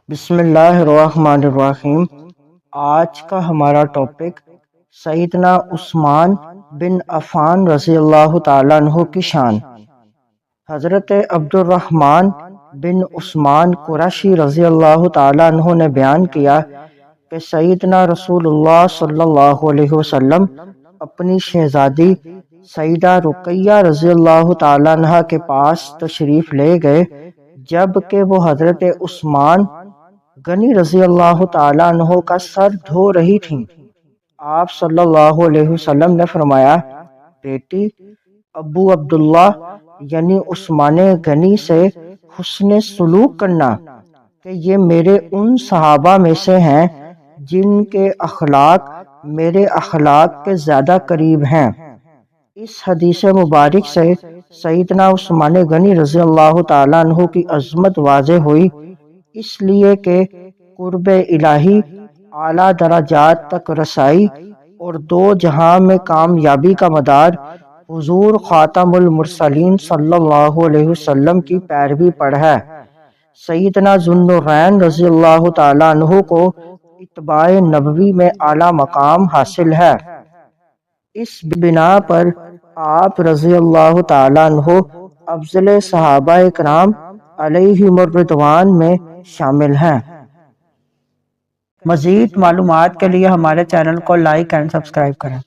بسم اللہ الرحمن الرحیم۔ آج کا ہمارا ٹاپک سیدنا عثمان بن عفان رضی اللہ تعالیٰ عنہ کی شان۔ حضرت عبد الرحمن بن عثمان قریشی رضی اللہ تعالیٰ عنہ نے بیان کیا کہ سیدنا رسول اللہ صلی اللہ علیہ وسلم اپنی شہزادی سیدہ رقیہ رضی اللہ تعالیٰ عنہ کے پاس تشریف لے گئے جب کہ وہ حضرت عثمان غنی رضی اللہ تعالیٰ عنہ کا سر دھو رہی تھیں۔ آپ صلی اللہ علیہ وسلم نے فرمایا، بیٹی، ابو عبداللہ یعنی عثمان غنی سے حسن سلوک کرنا کہ یہ میرے ان صحابہ میں سے ہیں جن کے اخلاق میرے اخلاق کے زیادہ قریب ہیں۔ اس حدیث مبارک سے سیدنا عثمان غنی رضی اللہ تعالیٰ عنہ کی عظمت واضح ہوئی، اس لیے کہ قرب الہی، اعلیٰ درجات تک رسائی اور دو جہاں میں کامیابی کا مدار حضور خاتم المرسلین صلی اللہ علیہ وسلم کی پیروی پر ہے۔ سیدنا ذو النورین رضی اللہ تعالیٰ عنہ کو اتباع نبوی میں اعلیٰ مقام حاصل ہے۔ اس بنا پر آپ رضی اللہ تعالیٰ عنہ افضل صحابہ کرام علیہم الرضوان میں شامل ہیں۔ مزید معلومات کے لیے ہمارے چینل کو لائک اینڈ سبسکرائب کریں۔